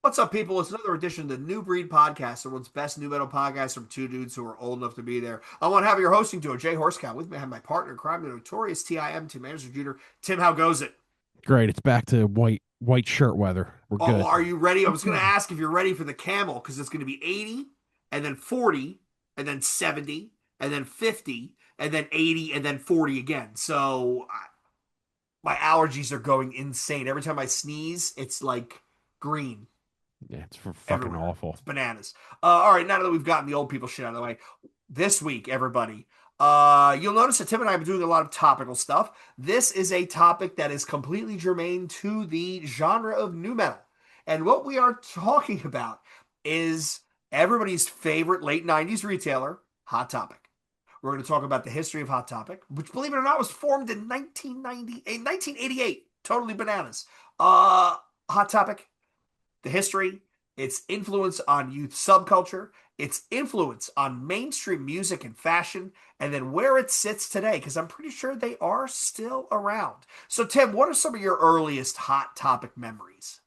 What's up, people? It's another edition of the New Breed Podcast, the world's best new metal podcast from two dudes who are old enough to be there. I want to have your hosting duo, Jay Horsecow. With me, I have my partner in crime, the notorious Tim Anderson Jr. Tim, how goes it? Great. It's back to white shirt weather. We're Oh, good. are you ready? I was going to ask if you're ready for the camel because it's going to be 80 and then 40 and then 70 and then 50 and then 80 and then 40 again. My allergies are going insane. Every time I sneeze, it's like green Yeah, it's for fucking everywhere. awful. It's bananas. All right, now that we've gotten the old people shit out of the way, this week, everybody, you'll notice that Tim and I have been doing a lot of topical stuff. This is a topic that is completely germane to the genre of nu metal. And what we are talking about is everybody's favorite late 90s retailer, Hot Topic. We're going to talk about the history of Hot Topic, which, believe it or not, was formed in 1988. Totally bananas. Hot Topic, the history, its influence on youth subculture, its influence on mainstream music and fashion, and then where it sits today, because I'm pretty sure they are still around. So, Tim, what are some of your earliest Hot Topic memories?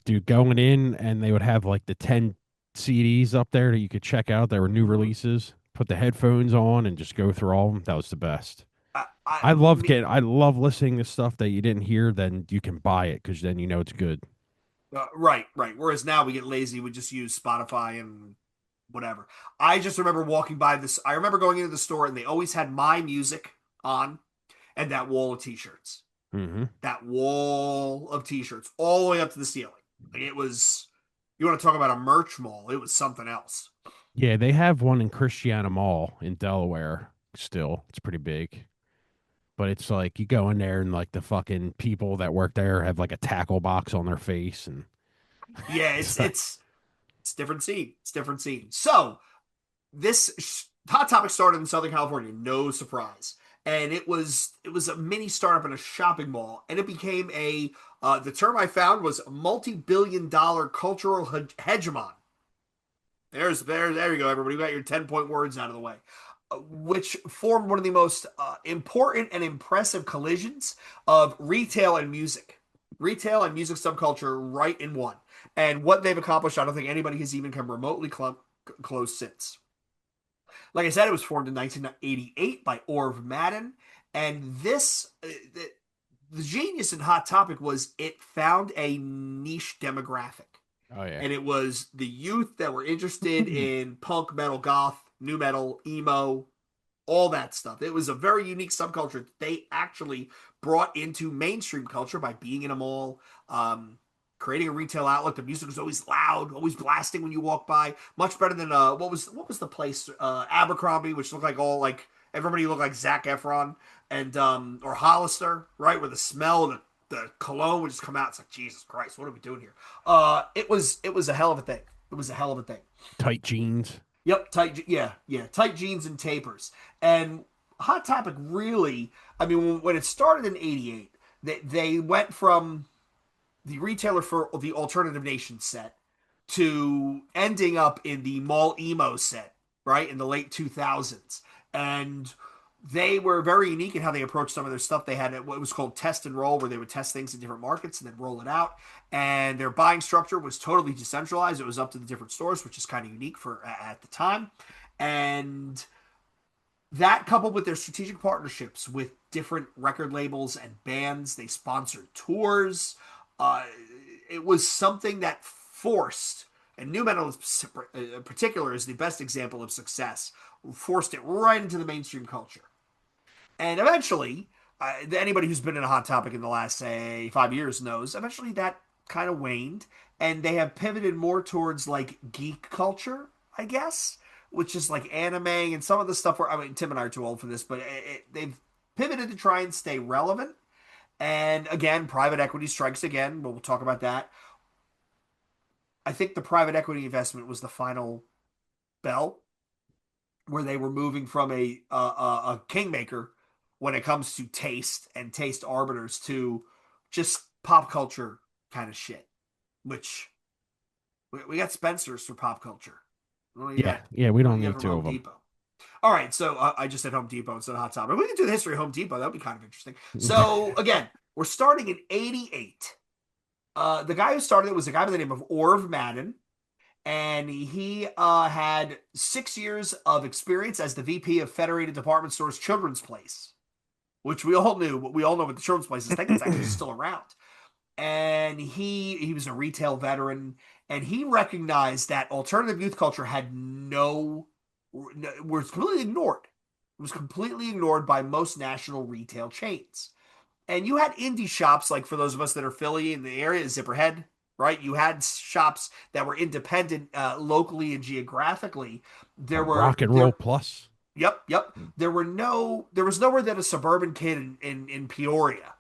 Dude, going in and they would have like the 10 CDs up there that you could check out. There were new Mm-hmm. releases. Put the headphones on and just go through all of them. That was the best. Me, I love listening to stuff that you didn't hear. Then you can buy it because then you know it's good. right, right. Whereas now we get lazy, we just use Spotify and whatever. I just remember walking by this. I remember going into the store and they always had my music on and that wall of t-shirts. Hmm. That wall of t-shirts all the way up to the ceiling. Like it was, you want to talk about a merch mall, it was something else. Yeah, they have one in Christiana Mall in Delaware still. It's pretty big. But it's like you go in there and like the fucking people that work there have like a tackle box on their face and Yeah, it's it's different scene. It's different scene. So this Hot Topic started in Southern California, no surprise. And it was a mini startup in a shopping mall, and it became a the term I found was multi-billion-dollar cultural hegemon. There you go, everybody. You got your 10-point words out of the way, which formed one of the most important and impressive collisions of retail and music subculture, right in one. And what they've accomplished, I don't think anybody has even come remotely close since. Like I said, it was formed in 1988 by Orv Madden, and the genius in Hot Topic was it found a niche demographic, oh yeah. and it was the youth that were interested in punk, metal, goth, new metal, emo, all that stuff. It was a very unique subculture that they actually brought into mainstream culture by being in a mall, creating a retail outlet. The music was always loud, always blasting when you walk by. Much better than what was the place Abercrombie, which looked like all like everybody looked like Zac Efron and or Hollister, right? Where the smell, the cologne would just come out. It's like Jesus Christ, what are we doing here? It was a hell of a thing. It was a hell of a thing. Tight jeans. Yep, yeah, tight jeans and tapers. And Hot Topic really, I mean, when it started in '88, they went from the retailer for the Alternative Nation set to ending up in the mall emo set, right, in the late 2000s. And they were very unique in how they approached some of their stuff. They had what was called test and roll, where they would test things in different markets and then roll it out. And their buying structure was totally decentralized. It was up to the different stores, which is kind of unique for at the time. And that coupled with their strategic partnerships with different record labels and bands, they sponsored tours. Uh, it was something that forced, and nu metal in particular is the best example of success, forced it right into the mainstream culture. And eventually, anybody who's been in a Hot Topic in the last, say, 5 years knows, eventually that kind of waned. And they have pivoted more towards like geek culture, I guess, which is like anime and some of the stuff where, I mean, Tim and I are too old for this, but they've pivoted to try and stay relevant. And again, private equity strikes again, but we'll talk about that. I think the private equity investment was the final bell where they were moving from a kingmaker when it comes to taste and taste arbiters to just pop culture kind of shit. Which we got Spencer's for pop culture. What do you Yeah, got? yeah, we What do don't you got need from two Home of them. Depot? All right, so I just said Home Depot instead of Hot Topic. We can do the history of Home Depot. That would be kind of interesting. So again, we're starting in '88. The guy who started it was a guy by the name of Orv Madden, and he had 6 years of experience as the VP of Federated Department Stores Children's Place, which we all knew. We all know what the Children's Place is. I think it's actually still around. And he was a retail veteran, and he recognized that alternative youth culture had was completely ignored. It was completely ignored by most national retail chains. And you had indie shops, like for those of us that are Philly in the area, Zipperhead, right? You had shops that were independent locally and geographically. There were Rock and Roll there Plus. Yep, yep. There was nowhere that a suburban kid in Peoria,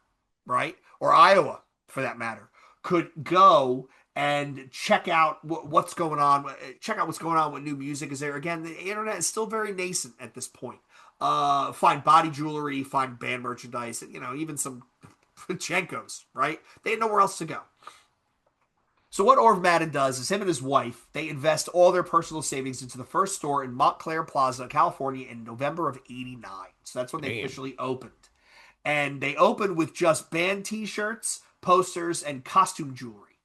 right? Or Iowa for that matter, could go and check out what's going on, check out what's going on, what new music is there. Again, the internet is still very nascent at this point. Find body jewelry, find band merchandise, even some Chenkos, right? They had nowhere else to go. So what Orv Madden does is him and his wife, they invest all their personal savings into the first store in Montclair Plaza, California in November of 89. So that's when they Damn. officially opened. And they opened with just band t-shirts, posters, and costume jewelry.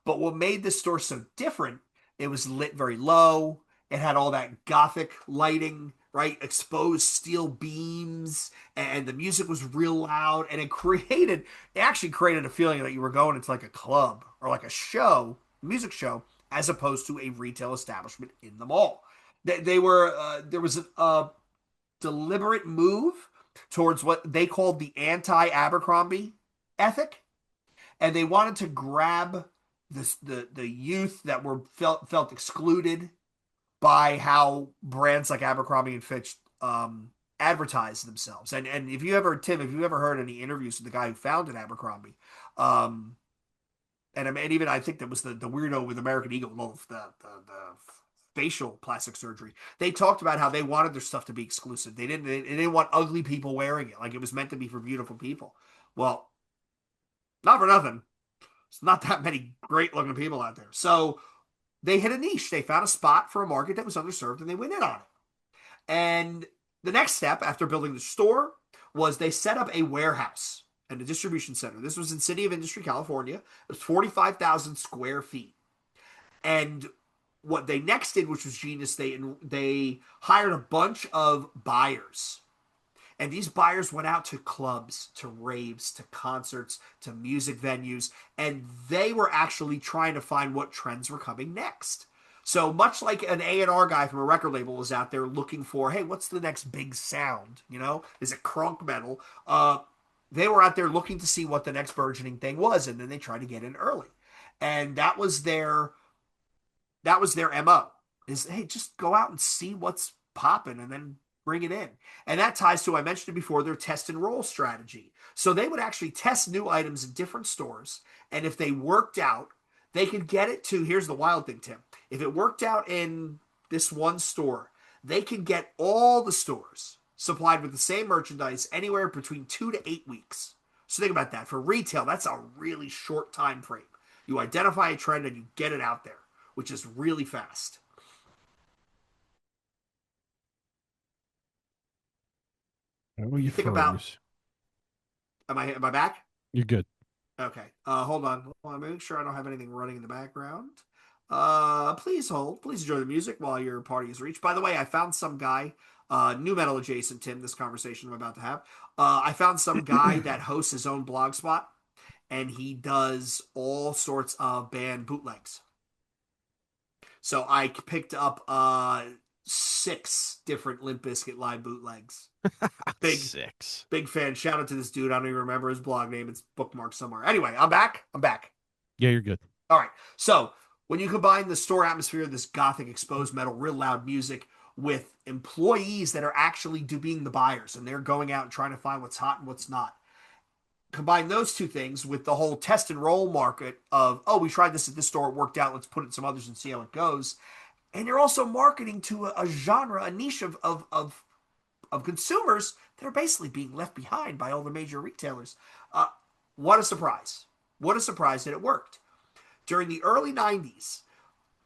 But what made this store so different, it was lit very low. It had all that gothic lighting, right? Exposed steel beams, and the music was real loud. And it actually created a feeling that you were going into like a club or like a show, music show, as opposed to a retail establishment in the mall. There was a deliberate move towards what they called the anti-Abercrombie ethic, and they wanted to grab the youth that were felt excluded by how brands like Abercrombie and Fitch advertise themselves. And if you ever, Tim, if you ever heard any interviews with the guy who founded Abercrombie, um, and even I think that was the weirdo with American Eagle, the facial plastic surgery. They talked about how they wanted their stuff to be exclusive. They didn't want ugly people wearing it. Like it was meant to be for beautiful people. Well, not for nothing. It's not that many great looking people out there. So they hit a niche. They found a spot for a market that was underserved and they went in on it. And the next step after building the store was they set up a warehouse and a distribution center. This was in City of Industry, California. It was 45,000 square feet. And what they next did, which was genius, they hired a bunch of buyers, and these buyers went out to clubs, to raves, to concerts, to music venues, and they were actually trying to find what trends were coming next. So much like an A&R guy from a record label was out there looking for, hey, what's the next big sound? Is it crunk metal? They were out there looking to see what the next burgeoning thing was, and then they tried to get in early. And that was their MO is, hey, just go out and see what's popping and then bring it in. And that ties to, I mentioned it before, their test and roll strategy. So they would actually test new items in different stores. And if they worked out, they could get it to, here's the wild thing, Tim. If it worked out in this one store, they could get all the stores supplied with the same merchandise anywhere between 2 to 8 weeks. So think about that. For retail, that's a really short time frame. You identify a trend and you get it out there, which is really fast. Oh, you You think about, froze. am I back? You're good. Okay. Hold on. Hold on. Make sure I don't have anything running in the background. Please hold. Please enjoy the music while your party is reached. By the way, I found some guy, Numetal adjacent, Tim, this conversation I'm about to have. I found some guy that hosts his own blog spot, and he does all sorts of band bootlegs. So I picked up six different Limp Bizkit live bootlegs. Big Six. big fan. Shout out to this dude. I don't even remember his blog name. It's bookmarked somewhere. Anyway, I'm back. I'm back. Yeah, you're good. All right. So when you combine the store atmosphere, this gothic exposed metal, real loud music, with employees that are actually being the buyers and they're going out and trying to find what's hot and what's not. Combine those two things with the whole test and roll market of, oh, we tried this at this store, it worked out, let's put it in some others and see how it goes. And you're also marketing to a genre, a niche of consumers that are basically being left behind by all the major retailers. Uh, what a surprise. What a surprise that it worked. During the early 90s,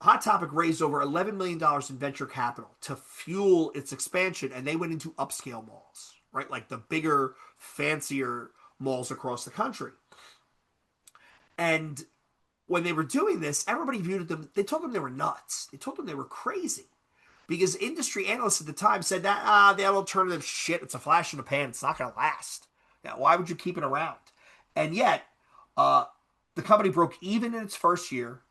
Hot Topic raised over $11 million in venture capital to fuel its expansion, and they went into upscale malls, right? Like the bigger, fancier malls across the country. And when they were doing this, everybody viewed them, they told them they were nuts. They told them they were crazy. Because industry analysts at the time said that, that alternative shit, it's a flash in the pan, it's not going to last. Now, why would you keep it around? And yet, uh, the company broke even in its first year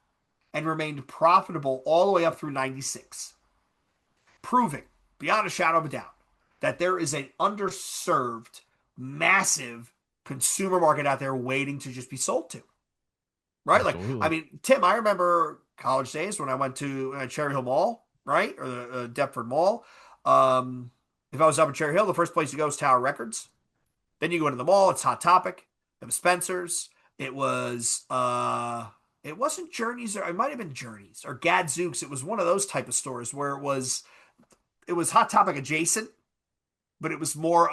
and remained profitable all the way up through 96, proving beyond a shadow of a doubt that there is an underserved, massive consumer market out there waiting to just be sold to. Right? Like, I Absolutely. mean, Tim, I remember college days when I went to Cherry Hill Mall, right? Or the Deptford Mall. Um, if I was up at Cherry Hill, the first place to go is Tower Records. Then you go into the mall, it's Hot Topic. It was Spencer's. It wasn't Journeys, or it might have been Journeys or Gadzooks. It was one of those type of stores where it was Hot Topic adjacent, but it was more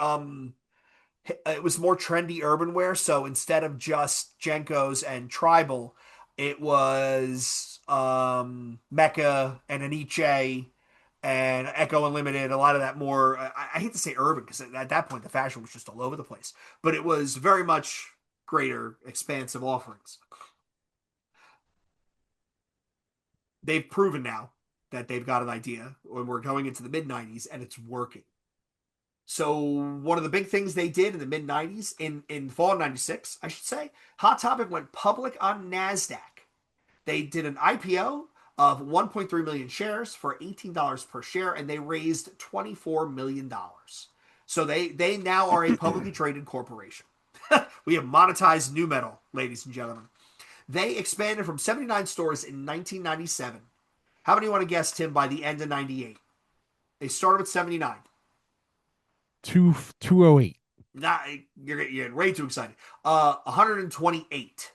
trendy urban wear. So instead of just Jenkos and Tribal, it was Mecca and Aniche and Echo Unlimited. A lot of that more. I hate to say urban because at that point the fashion was just all over the place, but it was very much greater, expansive offerings. They've proven now that they've got an idea when we're going into the mid 90s and it's working. So one of the big things they did in the mid 90s, in fall of 96, I should say, Hot Topic went public on NASDAQ. They did an IPO of 1.3 million shares for $18 per share, and they raised $24 million. So they now are a publicly traded corporation. We have monetized Numetal, ladies and gentlemen. They expanded from 79 stores in 1997. How many you want to guess, Tim, by the end of 98? They started with 79. 208. Not you're way too excited. 128.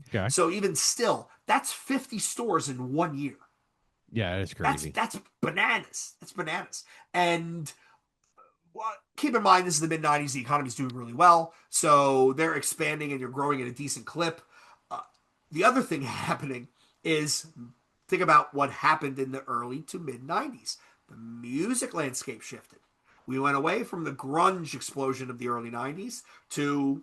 Okay. So even still, that's 50 stores in 1 year. Yeah, it's That's crazy. that's bananas. That's bananas. And well, keep in mind, this is the mid 90s. The economy's doing really well, so they're expanding and you're growing at a decent clip. Uh, the other thing happening is think about what happened in the early to mid 90s. The music landscape shifted. We went away from the grunge explosion of the early 90s to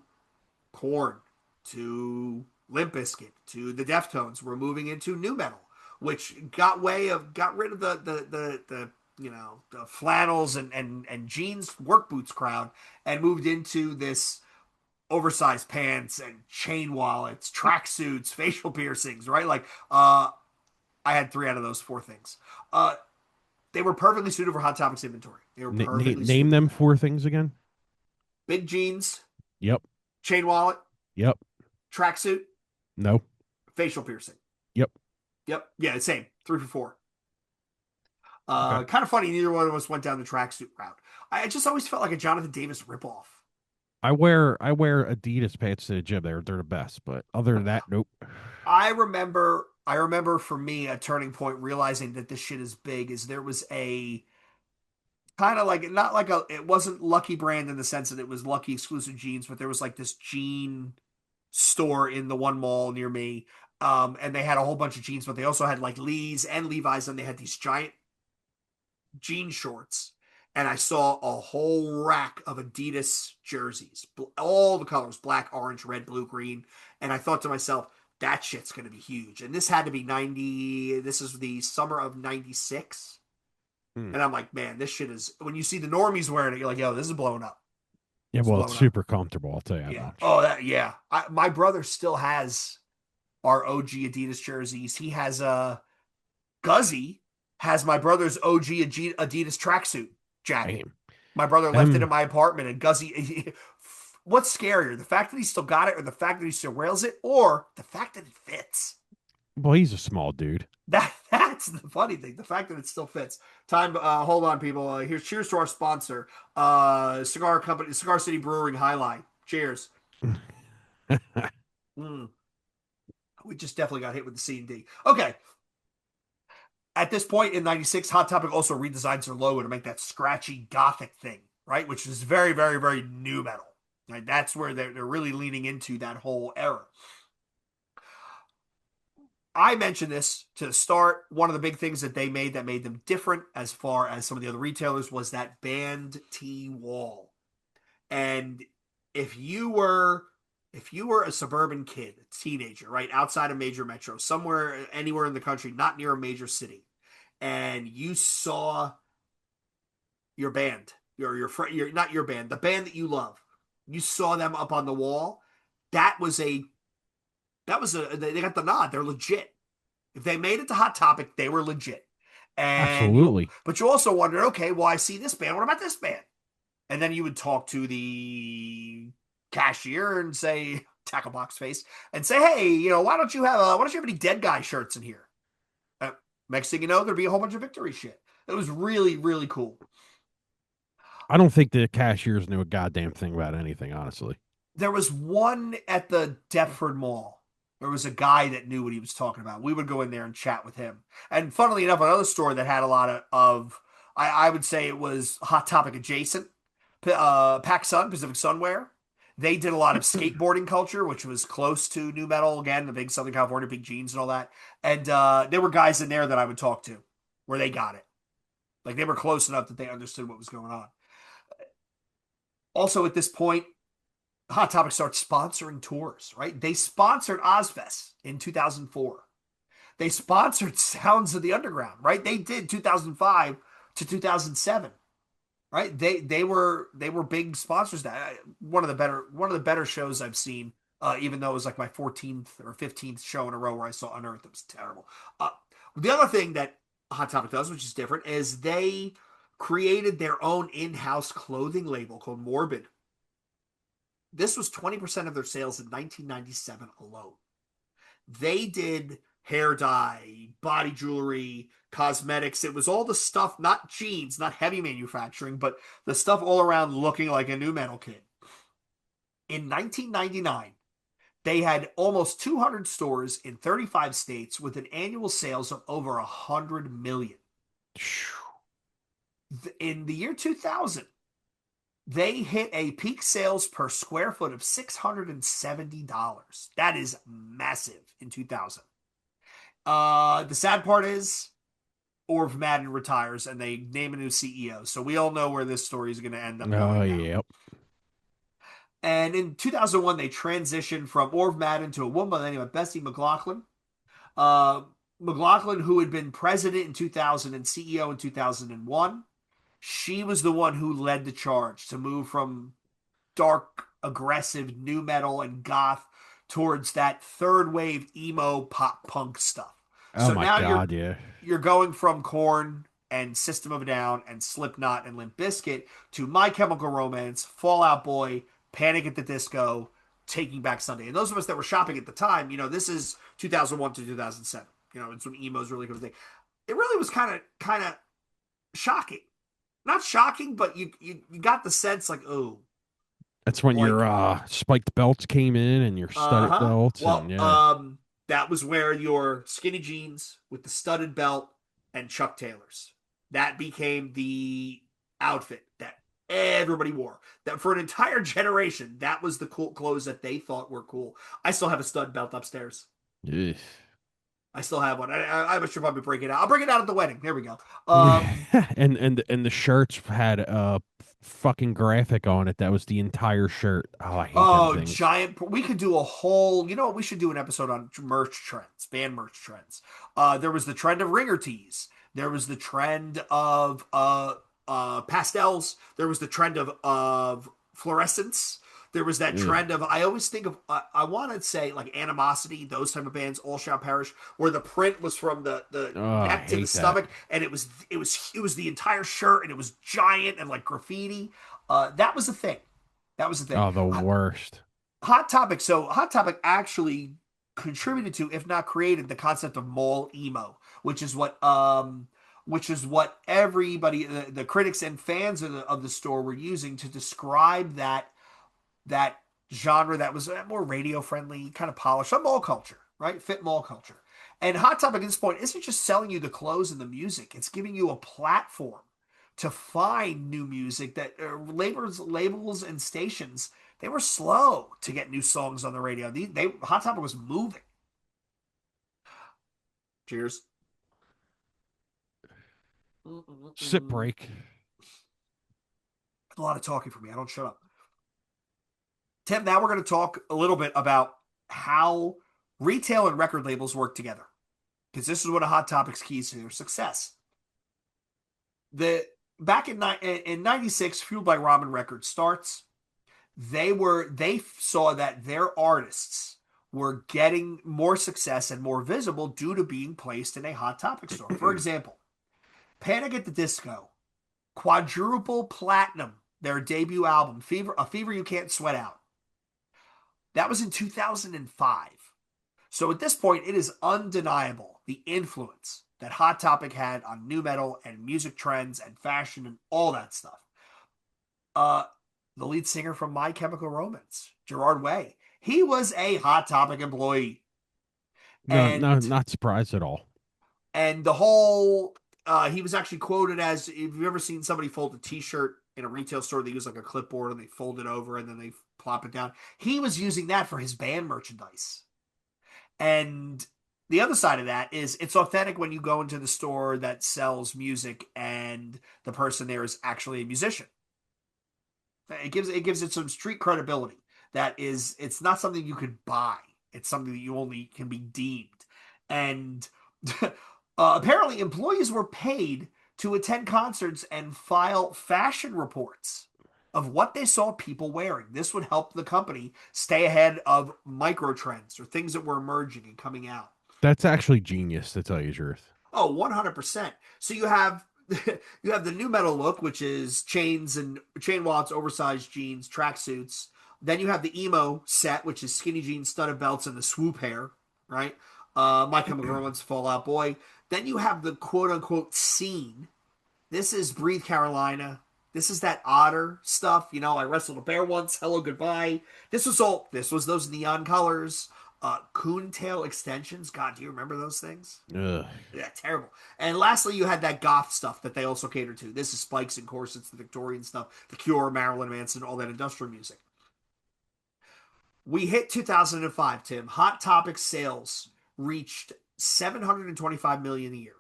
Korn, to Limp Bizkit, to the Deftones. We're moving into nu metal, which got rid of the the flannels and jeans work boots crowd and moved into this oversized pants and chain wallets, tracksuits, facial piercings, right? Like I had three out of those four things. Uh they were perfectly suited for Hot Topics inventory. They were perfectly Name suited for them that. four things again. Big jeans, Yep. chain wallet, Yep. tracksuit, No. facial piercing. Yep. Yep. Yeah, same. Three for four. Okay. Kind of funny. Neither one of us went down the tracksuit route. I just always felt like a Jonathan Davis ripoff. I wear Adidas pants to the gym. They're the best. But other than that, nope. I remember for me a turning point realizing that this shit is big is there was a kind of like not like a it wasn't Lucky Brand in the sense that it was Lucky exclusive jeans, but there was like this jean store in the one mall near me. And they had a whole bunch of jeans, but they also had like Lee's and Levi's, and they had these giant jean shorts. And I saw a whole rack of Adidas jerseys, all the colors black, orange, red, blue, green. And I thought to myself, that shit's going to be huge. And this had to be 90, this is the summer of 96. Hmm. And I'm like, man, this shit is, when you see the normies wearing it, you're like, yo, this is blowing up. Yeah, It's well, it's blowing up. super comfortable. I'll tell you that Yeah. much. Oh, yeah. My brother still has our OG Adidas jerseys. He has Guzzy has my brother's OG Adidas tracksuit jacket. Damn. My brother left it in Them. my apartment, and Guzzy. What's scarier, the fact that he still got it, or the fact that he still wears it, or the fact that it fits? Well, he's a small dude. That's the funny thing. The fact that it still fits. Time. Hold on, people. Here's cheers to our sponsor, cigar company, Cigar City Brewing Highlight. Cheers. Mm, we just definitely got hit with the C&D. Okay, at this point in 96, Hot Topic also redesigns their logo to make that scratchy gothic thing, right? Which is very, very, very nu metal. Right? That's where they're really leaning into that whole era. I mentioned this to start. One of the big things that they made that made them different as far as some of the other retailers was that band T wall. And if you were if you were a suburban kid, a teenager, right outside a major metro, somewhere, anywhere in the country, not near a major city, and you saw your band, your friend, your not your band, the band that you love, you saw them up on the wall, that was a they got the nod. They're legit. If they made it to Hot Topic, they were legit. And you, Absolutely. but you also wondered, okay, well, I see this band. What about this band? And then you would talk to the cashier and say, tackle box face, and say, hey, why don't you have any dead guy shirts in here? Uh, Next thing you know, there'd be a whole bunch of victory shit. It was really, really cool. I don't think the cashiers knew a goddamn thing about anything, honestly. There was one at the Deptford Mall. There was a guy that knew what he was talking about. We would go in there and chat with him. And funnily enough, another store that had a lot I would say it was Hot Topic adjacent, Pac Sun, Pacific Sunwear. They did a lot of skateboarding culture, which was close to Numetal, again, the big Southern California, big jeans and all that. And there were guys in there that I would talk to where they got it. Like they were close enough that they understood what was going on. Also, at this point, Hot Topic starts sponsoring tours, right? They sponsored Ozfest in 2004. They sponsored Sounds of the Underground, right? They did 2005 to 2007, right? They were big sponsors. That one of the better shows I've seen. Even though it was like my 14th or 15th show in a row where I saw Unearthed, it was terrible. Uh, the other thing that Hot Topic does, which is different, is they created their own in-house clothing label called Morbid. This was 20% of their sales in 1997 alone. They did hair dye, body jewelry, cosmetics. It was all the stuff, not jeans, not heavy manufacturing, but the stuff all around looking like a Numetal kid. In 1999, they had almost 200 stores in 35 states with an annual sales of over 100 million. In the year 2000, they hit a peak sales per square foot of $670. That is massive in 2000. The sad part is Orv Madden retires and they name a new CEO. So we all know where this story is going to end up Oh, going now. yeah. And in 2001, they transitioned from Orv Madden to a woman by the name of Bessie McLaughlin. Uh, McLaughlin, who had been president in 2000 and CEO in 2001, she was the one who led the charge to move from dark, aggressive nu metal and goth towards that third wave emo pop punk stuff. Oh So my now God, yeah. you're going from Korn and System of a Down and Slipknot and Limp Bizkit to My Chemical Romance, Fall Out Boy, Panic at the Disco, Taking Back Sunday. And those of us that were shopping at the time, this is 2001 to 2007. It's when emo's really going to thing. It really was kind of shocking. Not shocking, but you got the sense like, oh, That's when your like spiked belts came in and your studded uh-huh. belts and Well, yeah. that was where your skinny jeans with the studded belt and Chuck Taylors. That became the outfit that everybody wore. That for an entire generation, that was the cool clothes that they thought were cool. I still have a stud belt upstairs. Ugh. I still have one. I should probably break it out. I'll bring it out at the wedding. There we go. Um, And the shirts had a fucking graphic on it that was the entire shirt. Oh, I hate them Oh, things. giant. We could do a whole, you know what? We should do an episode on merch trends, band merch trends. There was the trend of ringer tees. There was the trend of pastels. There was the trend of fluorescence. There was that Ugh. trend of, I always think of, I want to say like Animosity, those type of bands, All Shall Perish, where the print was from the Oh, I neck to the hate that. stomach, and it was the entire shirt, and it was giant and like graffiti. That was a thing. That was the thing. Oh, the worst. Hot Topic. So Hot Topic actually contributed to, if not created, the concept of mall emo, which is what everybody, the critics and fans of the store were using to describe that genre that was more radio friendly, kind of polished, some mall culture, right? Fit mall culture. And Hot Topic at this point isn't just selling you the clothes and the music; it's giving you a platform to find new music that labels and stations they were slow to get new songs on the radio. They Hot Topic was moving. Cheers. Sip Mm-mm-mm. break. A lot of talking for me. I don't shut up. Tim, now we're going to talk a little bit about how retail and record labels work together, because this is one of Hot Topic's keys to their success. The back in '96, Fueled by Ramen Records starts. They saw that their artists were getting more success and more visible due to being placed in a Hot Topic store. For example, Panic at the Disco quadruple platinum their debut album, A Fever You Can't Sweat Out. That was in 2005. So at this point, it is undeniable the influence that Hot Topic had on nu metal and music trends and fashion and all that stuff. Uh, the lead singer from My Chemical Romance, Gerard Way, he was a Hot Topic employee, No, no, and not surprised at all. the whole he was actually quoted as, if you've ever seen somebody fold a T-shirt in a retail store, they use like a clipboard and they fold it over and then they plop it down. He was using that for his band merchandise. And the other side of that is it's authentic when you go into the store that sells music and the person there is actually a musician. It gives it some street credibility. That is, it's not something you could buy. It's something that you only can be deemed. And apparently, employees were paid to attend concerts and file fashion reports of what they saw people wearing. This would help the company stay ahead of micro trends or things that were emerging and coming out. That's actually genius, to tell you the truth. Oh, 100%. So you have you have the nu metal look, which is chains and chain wallets, oversized jeans, tracksuits. Then you have the emo set, which is skinny jeans, studded belts, and the swoop hair, right? My Chemical Romance, Fall Out Boy. Then you have the quote unquote scene. This is Breathe Carolina. This is that otter stuff. You know, I wrestled a bear once. Hello, goodbye. This was all. This was those neon colors. Coontail extensions. God, do you remember those things? Ugh. Yeah, terrible. And lastly, you had that goth stuff that they also catered to. This is spikes and corsets, the Victorian stuff, The Cure, Marilyn Manson, all that industrial music. We hit 2005, Tim. Hot Topic sales reached 725 million a year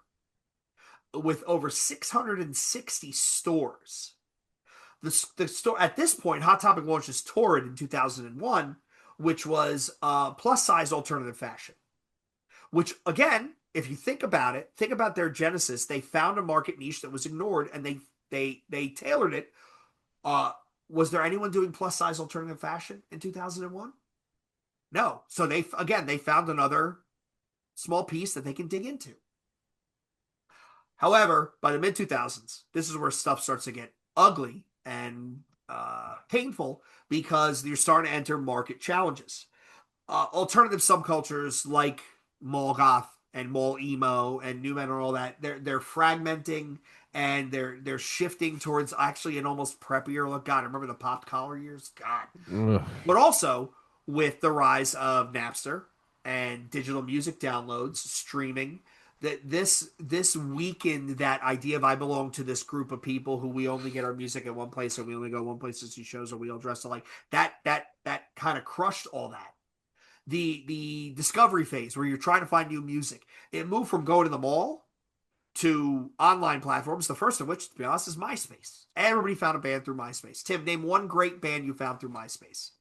with over 660 stores. The store at this point, Hot Topic launches Torrid in 2001, which was plus size alternative fashion. Which again, if you think about it, think about their genesis. They found a market niche that was ignored, and they tailored it. Was there anyone doing plus size alternative fashion in 2001? No. So they found another small piece that they can dig into. However, by the mid 2000s, this is where stuff starts to get ugly and painful, because you're starting to enter market challenges. Alternative subcultures like mall goth and mall emo and nu metal and all that, they're fragmenting, and they're shifting towards actually an almost preppier look. God, I remember the popped collar years. God, Ugh. but also with the rise of Napster and digital music downloads, streaming, that this weakened that idea of I belong to this group of people who we only get our music at one place, or we only go one place to see shows, or we all dress alike. That kind of crushed all that. The discovery phase where you're trying to find new music, it moved from going to the mall to online platforms. The first of which, to be honest, is MySpace. Everybody found a band through MySpace. Tim, name one great band you found through MySpace.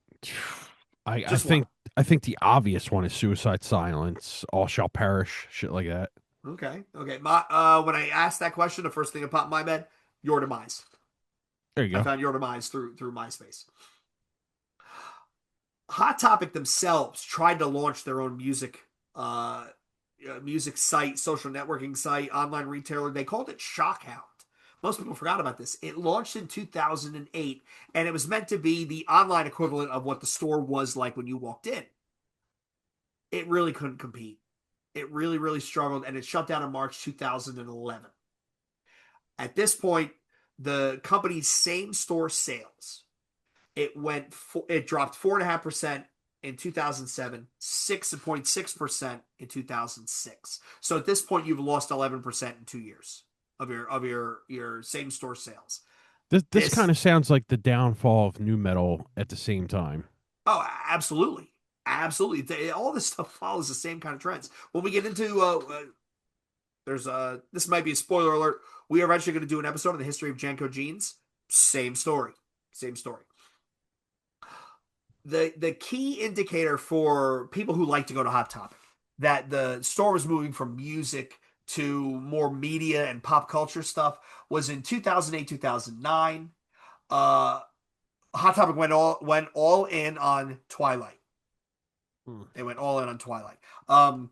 I Just one. think I think the obvious one is Suicide Silence, All Shall Perish, shit like that. Okay. When I asked that question, the first thing that popped in my head, Your Demise. There you I go. found Your Demise through MySpace. Hot Topic themselves tried to launch their own music site, social networking site, online retailer. They called it Shockhound. Most people forgot about this. It launched in 2008, and it was meant to be the online equivalent of what the store was like when you walked in. It really couldn't compete. It really, really struggled, and it shut down in March 2011. At this point, the company's same store sales, it dropped 4.5% in 2007, 6.6% in 2006. So at this point, you've lost 11% in 2 years of your same store sales. This This kind of sounds like the downfall of nu metal at the same time. Oh, absolutely, absolutely. All this stuff follows the same kind of trends. When we get into there's this might be a spoiler alert. We are eventually going to do an episode on the history of Janko jeans. Same story, same story. the key indicator for people who like to go to Hot Topic that the store was moving from music to more media and pop culture stuff was in 2008 2009. uh Hot Topic went all in on Twilight. Hmm. They went all in on Twilight. um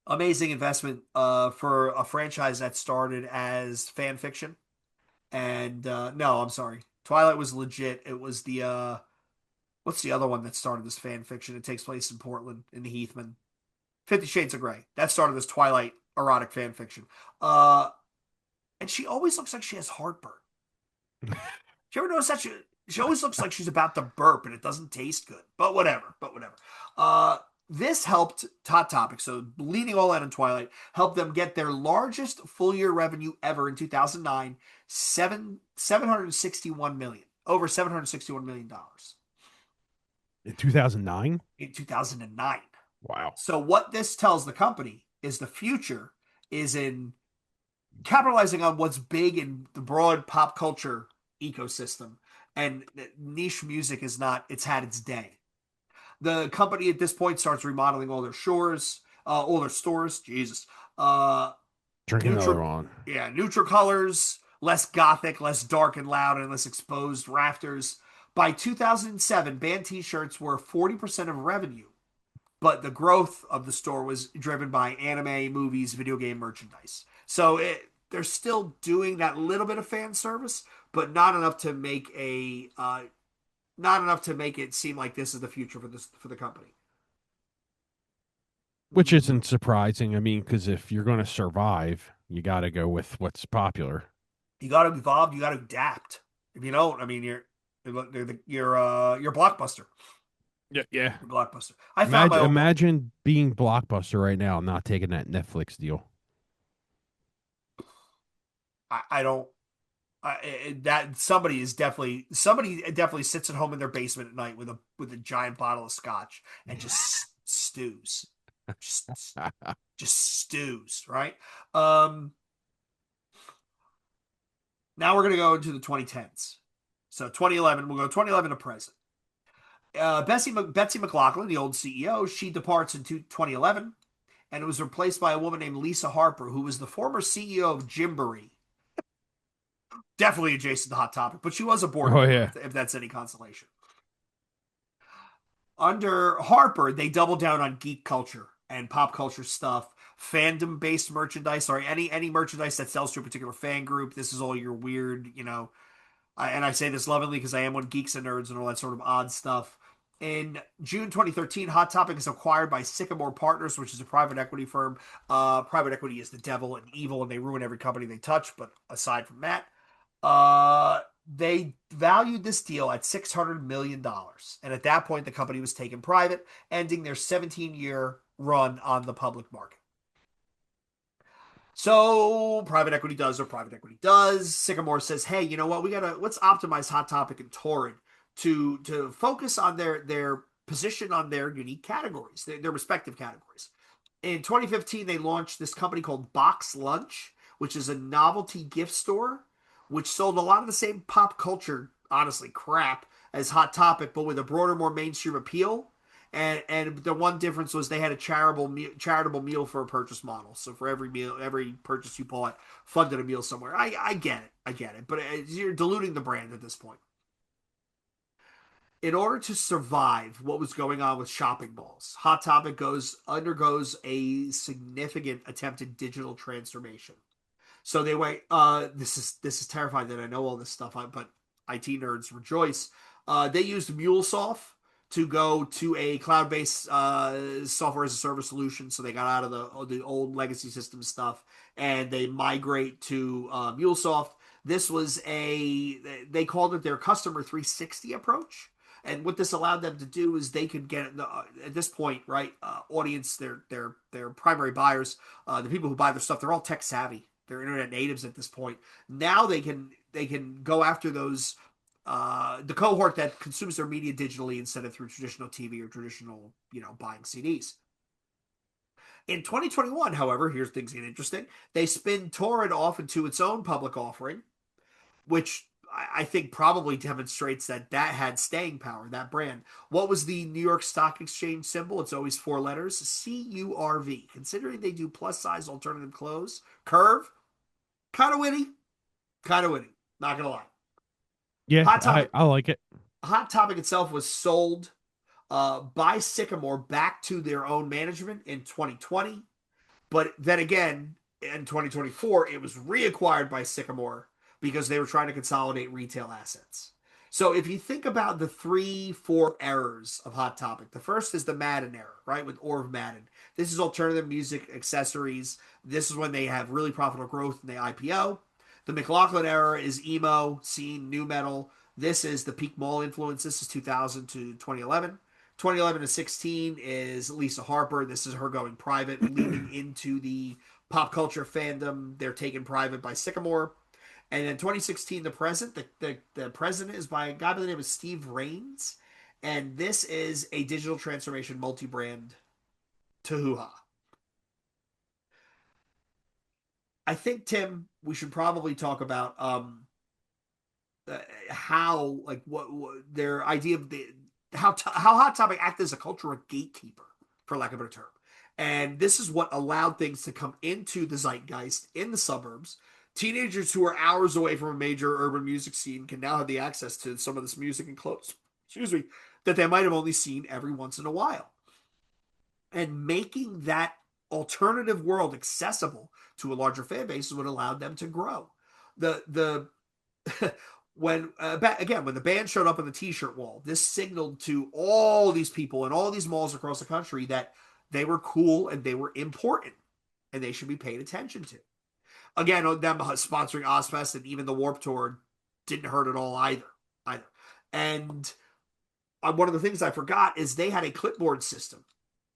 Amazing investment for a franchise that started as fan fiction. And no, I'm sorry, Twilight was legit. It was the what's the other one that started this fan fiction? It takes place in Portland in the Heathman. 50 Shades of Grey. That started this Twilight erotic fan fiction. Uh, and she always looks like she has heartburn. Did you ever notice that she always looks like she's about to burp and it doesn't taste good? But whatever. But whatever. Uh, this helped Hot Topic, so leading all out in Twilight, helped them get their largest full year revenue ever in 2009, 761 million, over $761 million In 2009? in 2009. Wow. So what this tells the company is the future is in capitalizing on what's big in the broad pop culture ecosystem, and niche music is not, it's had its day. The company at this point starts remodeling all their stores. Jesus. Uh Drink another neutral one. Yeah, neutral colors, less gothic, less dark and loud, and less exposed rafters. By 2007, band t-shirts were 40% of revenue, but the growth of the store was driven by anime, movies, video game merchandise. So they're still doing that little bit of fan service, but not enough to make it seem like this is the future for the company. Which Mm-hmm. isn't surprising. I mean, because if you're going to survive, you got to go with what's popular. You got to evolve. You got to adapt. If you don't, I mean, you're Blockbuster. Yeah, yeah. You're Blockbuster. I found my own. Imagine being Blockbuster right now and not taking that Netflix deal. I don't. That somebody definitely sits at home in their basement at night with a giant bottle of scotch and just stews, just just stews, right? Um, Now we're gonna go into the 2010s. So 2011, we'll go 2011 to present. Betsy McLaughlin, the old CEO, she departs in 2011, and it was replaced by a woman named Lisa Harper, who was the former CEO of Gymboree. Definitely adjacent to Hot Topic, but she was a board Oh member, yeah. if that's any consolation. Under Harper, they doubled down on geek culture and pop culture stuff, fandom based merchandise, sorry, any merchandise that sells to a particular fan group. This is all your weird, and I say this lovingly because I am one geeks and nerds and all that sort of odd stuff. In June 2013, Hot Topic is acquired by Sycamore Partners, which is a private equity firm. Private equity is the devil and evil, and they ruin every company they touch. But aside from that, they valued this deal at $600 million. And at that point, the company was taken private, ending their 17-year run on the public market. So private equity does what private equity does. Sycamore says, "Hey, you know what? Let's optimize Hot Topic and Torrid to focus on their position on their unique categories, their respective categories." In 2015, they launched this company called Box Lunch, which is a novelty gift store, which sold a lot of the same pop culture, honestly, crap as Hot Topic, but with a broader, more mainstream appeal. And the one difference was they had a charitable meal for a purchase model. So for every meal, every purchase you bought, funded a meal somewhere. I get it, but you're diluting the brand at this point. In order to survive what was going on with shopping malls, Hot Topic undergoes a significant attempted digital transformation. So they wait. This is terrifying that I know all this stuff, but IT nerds rejoice. They used MuleSoft to go to a cloud-based software as a service solution. So they got out of the old legacy system stuff and they migrate to MuleSoft. This was they called it their customer 360 approach. And what this allowed them to do is they could get at this point, right? Audience, their primary buyers, the people who buy their stuff, they're all tech savvy. They're internet natives at this point. Now they can go after those the cohort that consumes their media digitally instead of through traditional TV or traditional buying CDs. In 2021, however, here's things get interesting. They spin Torrent off into its own public offering, which I think probably demonstrates that that had staying power, that brand. What was the New York Stock Exchange symbol? It's always four letters, CURV. Considering they do plus size alternative clothes, curve, kind of witty, kind of witty. Not gonna lie. Yeah, Hot Topic, I like it. Hot Topic itself was sold by Sycamore back to their own management in 2020. But then again, in 2024, it was reacquired by Sycamore because they were trying to consolidate retail assets. So if you think about the three, four errors of Hot Topic, the first is the Madden era, right? With Orv Madden. This is alternative music accessories. This is when they have really profitable growth in the IPO. The McLaughlin era is emo, scene, Numetal. This is the peak mall influence. This is 2000 to 2011. 2011 to 16 is Lisa Harper. This is her going private, leaning into the pop culture fandom. They're taken private by Sycamore. And then 2016, the present, the president is by a guy by the name of Steve Rains. And this is a digital transformation multi-brand to hoo-ha. I think, Tim, we should probably talk about how like what their idea of the how Hot Topic acted as a cultural gatekeeper, for lack of a better term. And this is what allowed things to come into the zeitgeist in the suburbs. Teenagers who are hours away from a major urban music scene can now have the access to some of this music and clothes, excuse me, that they might have only seen every once in a while. And making that alternative world accessible to a larger fan base is what allowed them to grow. The when again when the band showed up on the t-shirt wall, this signaled to all these people in all these malls across the country that they were cool and they were important and they should be paid attention to. Again, them sponsoring Ozfest and even the Warp Tour didn't hurt at all either. And one of the things I forgot is they had a clipboard system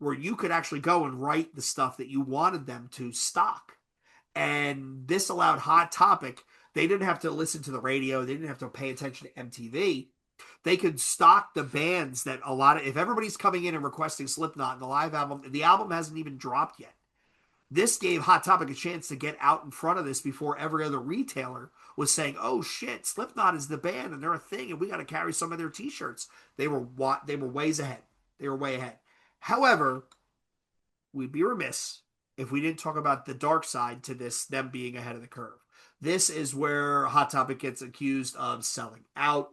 where you could actually go and write the stuff that you wanted them to stock. And this allowed Hot Topic, they didn't have to listen to the radio, they didn't have to pay attention to MTV. They could stock the bands that a lot of, if everybody's coming in and requesting Slipknot in the live album, the album hasn't even dropped yet. This gave Hot Topic a chance to get out in front of this before every other retailer was saying, "Oh shit, Slipknot is the band and they're a thing, and we got to carry some of their T-shirts." They were ways ahead. They were way ahead. However, we'd be remiss if we didn't talk about the dark side to this, them being ahead of the curve. This is where Hot Topic gets accused of selling out.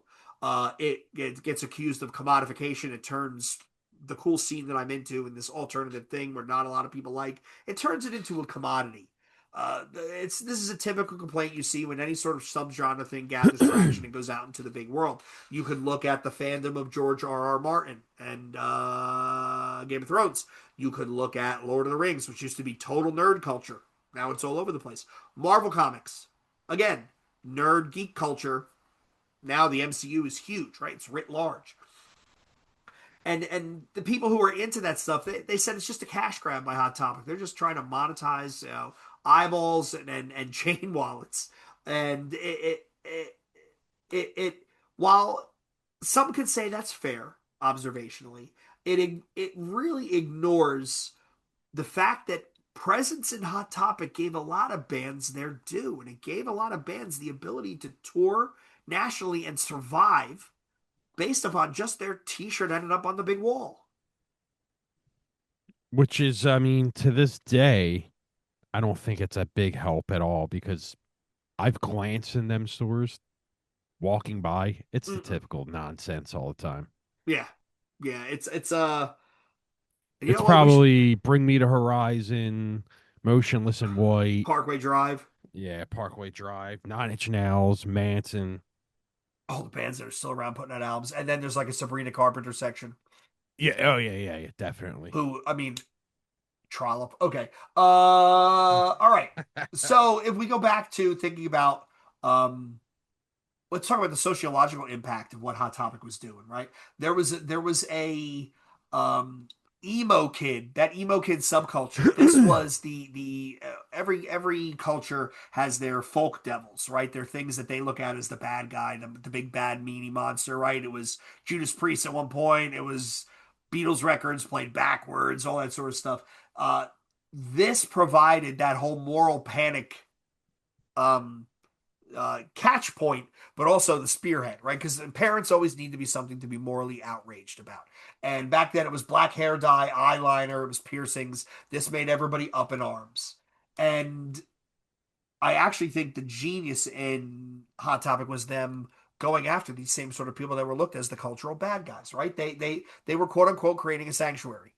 It gets accused of commodification. It turns the cool scene that I'm into and this alternative thing where not a lot of people like, it turns it into a commodity. This is a typical complaint you see when any sort of subgenre thing gathers traction and goes out into the big world. You could look at the fandom of George R. R. Martin and Game of Thrones. You could look at Lord of the Rings, which used to be total nerd culture. Now it's all over the place. Marvel Comics, again, nerd geek culture. Now the MCU is huge, right? It's writ large. And the people who are into that stuff, they said it's just a cash grab by Hot Topic. They're just trying to monetize, eyeballs and chain wallets. And it while some could say that's fair observationally, it really ignores the fact that presence in Hot Topic gave a lot of bands their due, and it gave a lot of bands the ability to tour nationally and survive based upon just their T-shirt ended up on the big wall. Which is, I mean, to this day, I don't think it's a big help at all because I've glanced in them stores walking by. It's the Mm-mm. typical nonsense all the time. Yeah, yeah. It's you It's know what we should probably Bring Me to Horizon, Motionless in White, Parkway Drive. yeah, Parkway Drive, Nine Inch Nails, Manson. All the bands that are still around putting out albums, and then there's like a Sabrina Carpenter section. Yeah, oh yeah, definitely. Who I mean, Trollop. Okay. All right. So if we go back to thinking about um let's talk about the sociological impact of what Hot Topic was doing, right? There was a um that emo kid subculture. This was every culture has their folk devils, right? They're things that they look at as the bad guy, the big bad meanie monster, right? It was Judas Priest at one point, it was Beatles records played backwards, all that sort of stuff. This provided that whole moral panic um catch point, but also the spearhead, right? Because parents always need to be something to be morally outraged about. And back then it was black hair dye, eyeliner, it was piercings. This made everybody up in arms. And I actually think the genius in Hot Topic was them going after these same sort of people that were looked as the cultural bad guys, right? They were quote unquote creating a sanctuary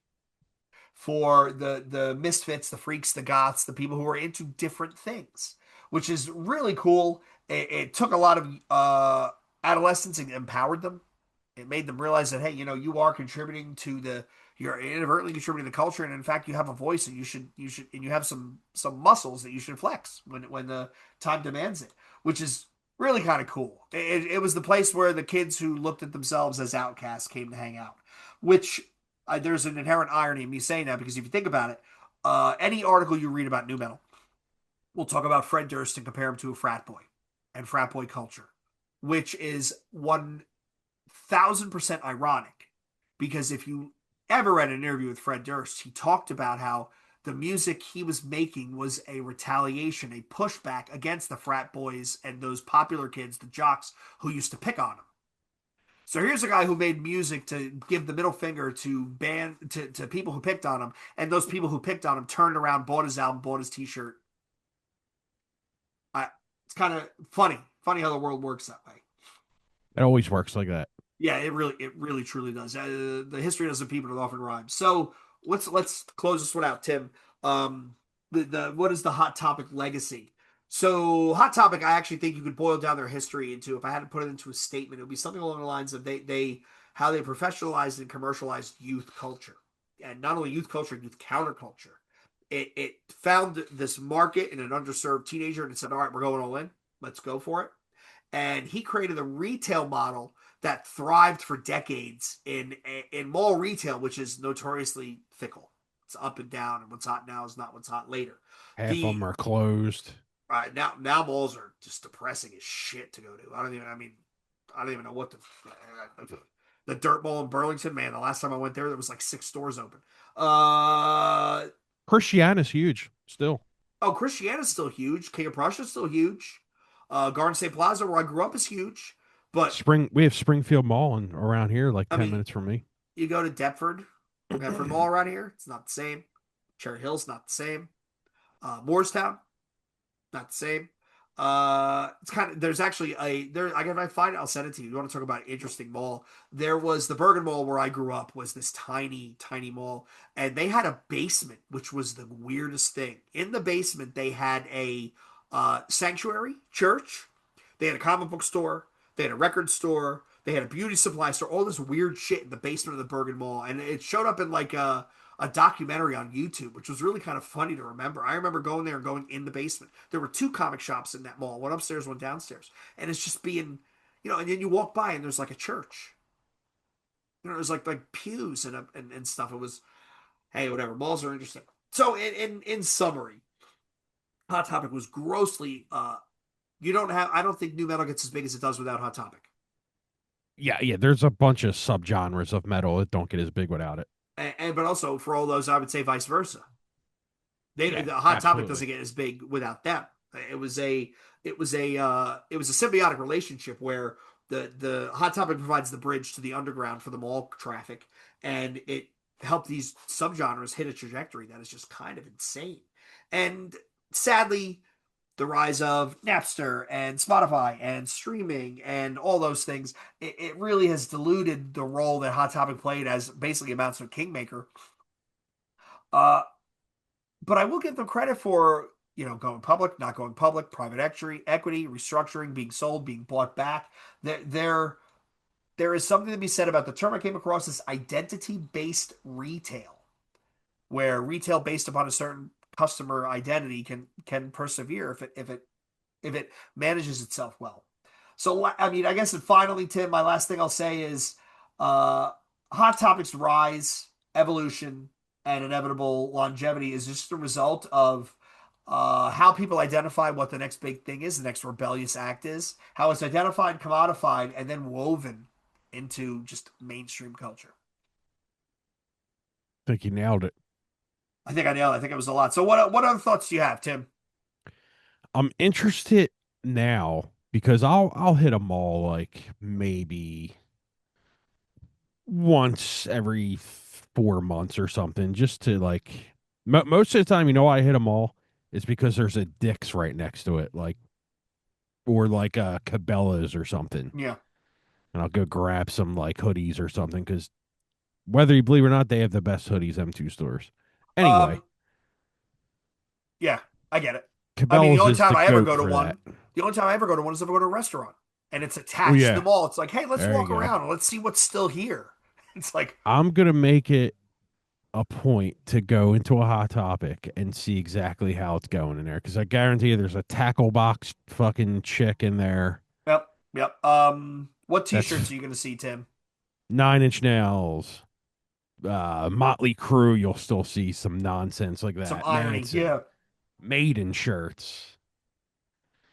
for the misfits, the freaks, the goths, the people who were into different things, which is really cool. It took a lot of adolescents and empowered them. It made them realize that hey, you are contributing to you're inadvertently contributing to the culture, and in fact, you have a voice, and you should, and you have some muscles that you should flex when the time demands it, which is really kind of cool. It was the place where the kids who looked at themselves as outcasts came to hang out, which there's an inherent irony in me saying that because if you think about it, any article you read about Numetal will talk about Fred Durst and compare him to a frat boy and frat boy culture, which is 1,000% ironic because if you ever read an interview with Fred Durst, he talked about how the music he was making was a retaliation, a pushback against the frat boys and those popular kids, the jocks who used to pick on him. So here's a guy who made music to give the middle finger to people who picked on him, and those people who picked on him turned around, bought his album, bought his T-shirt. It's kind of funny how the world works that way. It always works like that. Yeah, it really truly does. The history doesn't repeat, but it often rhymes. So let's close this one out, Tim. The what is the Hot Topic legacy? So Hot Topic, I actually think you could boil down their history into, if I had to put it into a statement, it would be something along the lines of they how they professionalized and commercialized youth culture, and not only youth culture, youth counterculture. It found this market in an underserved teenager and it said, all right, we're going all in. Let's go for it. And he created a retail model that thrived for decades in mall retail, which is notoriously fickle. It's up and down, and what's hot now is not what's hot later. Half of The them are closed. now malls are just depressing as shit to go to. I don't even know what the Dirt Mall in Burlington. Man, the last time I went there was like 6 stores open. Uh Christiana's huge still. oh, Christiana's still huge. King of Prussia's still huge. Garden State Plaza, where I grew up, is huge. But We have Springfield Mall and around here, like I 10 mean, minutes from me. you go to Deptford Mall around here, it's not the same. Cherry Hill's not the same. Moorestown, not the same. It's kind of there's actually a there. I If I find it, I'll send it to you. You want to talk about an interesting mall? There was the Bergen Mall where I grew up. Was this tiny mall, and they had a basement, which was the weirdest thing. In the basement, they had a sanctuary church. They had a comic book store. They had a record store. They had a beauty supply store. All this weird shit in the basement of the Bergen Mall, and it showed up in like a documentary on YouTube, which was really kind of funny to remember. I remember going there and going in the basement. There were 2 comic shops in that mall, one upstairs, one downstairs, and it's just being, and then you walk by and there's like a church. There's like pews and stuff. It was, hey, whatever. Malls are interesting. So in summary, Hot Topic was grossly. You don't have. I don't think new metal gets as big as it does without Hot Topic. Yeah. There's a bunch of subgenres of metal that don't get as big without it. And but also for all those, I would say vice versa. Yeah, The Hot Topic absolutely. doesn't get as big without them. It was a symbiotic relationship where the Hot Topic provides the bridge to the underground for the mall traffic, and it helped these subgenres hit a trajectory that is just kind of insane. And sadly, the rise of Napster and Spotify and streaming and all those things, it really has diluted the role that Hot Topic played as basically amounts to a kingmaker. Uh, but I will give them credit for going public, not going public, private equity, restructuring, being sold, being bought back. There is something to be said about the term I came across as identity based retail, where retail based upon a certain customer identity can persevere if it manages itself well. So I mean, I guess finally, Tim, my last thing I'll say is uh, Hot Topic's rise, evolution, and inevitable longevity is just a result of how people identify what the next big thing is, the next rebellious act is, how it's identified, commodified, and then woven into just mainstream culture. I think you nailed it. I think I nailed it. I think it was a lot. So what other thoughts do you have, Tim? I'm interested. now because I'll hit a mall like maybe once every 4 months or something, just to like. Most of the time, I hit a mall is because there's a Dick's right next to it, like or like Cabela's or something, Yeah. and I'll go grab some like hoodies or something because whether you believe it or not, they have the best hoodies. Them two stores. Anyway, Um, yeah, I get it. I mean, Cabela's is the goat for that. the only time I ever go to one is if I go to a restaurant and it's Oh attached to the yeah, mall. It's like, hey, let's there you walk go. around and let's see what's still here. It's like, I'm gonna make it a point to go into a Hot Topic and see exactly how it's going in there because I guarantee you there's a tackle box fucking chick in there yep, yep. What t-shirts that's are you gonna see, Tim? 9 Inch Nails, Motley Crue. You'll still see some nonsense like Some that. irony. Manson, Yeah. Maiden shirts,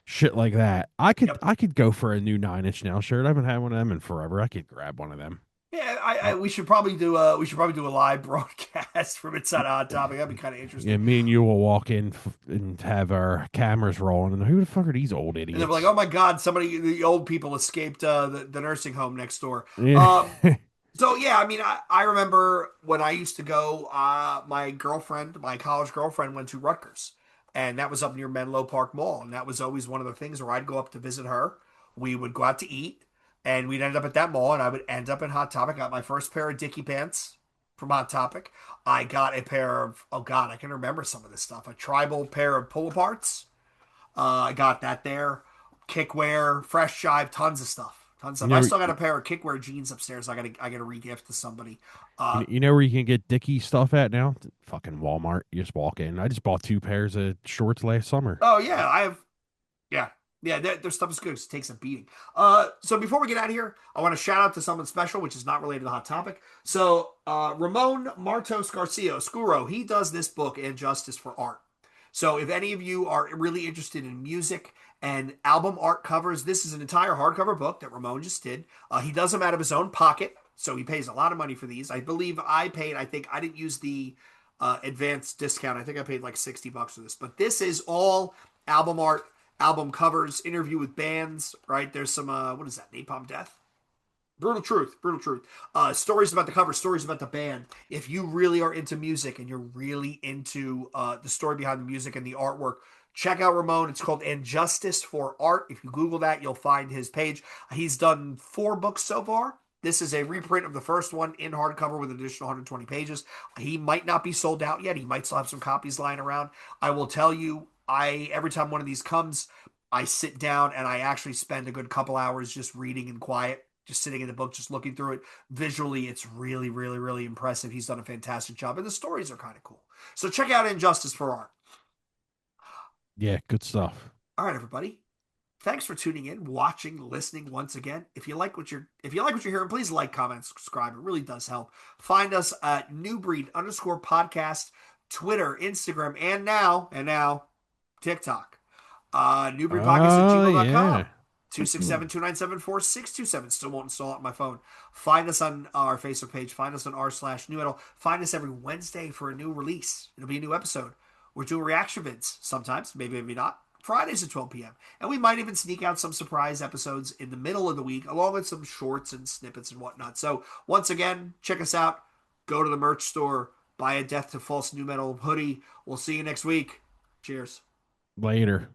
shit like that. I could Yep. I could go for a new 9 Inch Nail shirt. I haven't had one of them in forever. I could grab one of them. Yeah, Uh, we should probably do a live broadcast from inside a Hot Topic. That'd be kind of yeah, interesting. me and you will walk in and have our cameras rolling, and who the fuck are these old And they're like, "Oh idiots? my God, the old people escaped the nursing home next door." Yeah. Um, so yeah, I mean, I remember when I used to go. My girlfriend, my college girlfriend, went to Rutgers, and that was up near Menlo Park Mall, and that was always one of the things where I'd go up to visit her. We would go out to eat, and we'd end up at that mall, and I would end up in Hot Topic. Got my first pair of Dickie pants from Hot Topic. I got a pair of, oh God, I can remember some of this stuff. A tribal pair of pull aparts. I got that there. Kickwear, fresh jive, tons of stuff. Tons of you stuff. I know, still got a pair of kickwear jeans upstairs. I gotta regift to somebody. Uh you know where you can get Dickie stuff at now? Fucking Walmart. You just walk in. I just bought 2 pairs of shorts last summer. oh yeah, I have yeah. Yeah, their stuff is good. It takes a beating. So before we get out of here, I want to shout out to someone special, which is not related to the hot topic. So Ramon Martos Garcia Scuro, he does this book, And Justice for Art. So if any of you are really interested in music and album art covers, this is an entire hardcover book that Ramon just did. He does them out of his own pocket, so he pays a lot of money for these. I believe I paid. I think I didn't use the advanced discount. I think I paid like $60 for this. But this is all album art, album covers, interview with bands. Right? There's some what is that? Napalm Death. Brutal truth, brutal truth. Stories about the cover, stories about the band. If you really are into music and you're really into the story behind the music and the artwork, check out Ramon. It's called And Justice for Art. If you Google that, you'll find his page. He's done 4 books so far. This is a reprint of the first one in hardcover with an additional 120 pages. He might not be sold out yet. He might still have some copies lying around. I will tell you, I every time one of these comes, I sit down and I actually spend a good couple hours just reading in quiet, just sitting in the book, just looking through it. Visually, it's really, really, really impressive. He's done a fantastic job, and the stories are kind of cool. So check out Injustice for Art. Yeah, good stuff. All right, everybody. Thanks for tuning in, watching, listening once again. If you like what you're hearing, please like, comment, subscribe. It really does help. Find us at newbreed_podcast, Twitter, Instagram, and now TikTok. Newbreedpodcast at Oh, gmail.com. yeah. 267-297-4627. Still won't install it on my phone. Find us on our Facebook page. Find us on r/Numetal. Find us every Wednesday for a new release. It'll be a new episode. We're doing reaction vids sometimes, maybe not. Fridays at 12 p.m. And we might even sneak out some surprise episodes in the middle of the week, along with some shorts and snippets and whatnot. So once again, check us out. Go to the merch store. Buy a Death to False Nu Metal hoodie. We'll see you next week. Cheers. Later.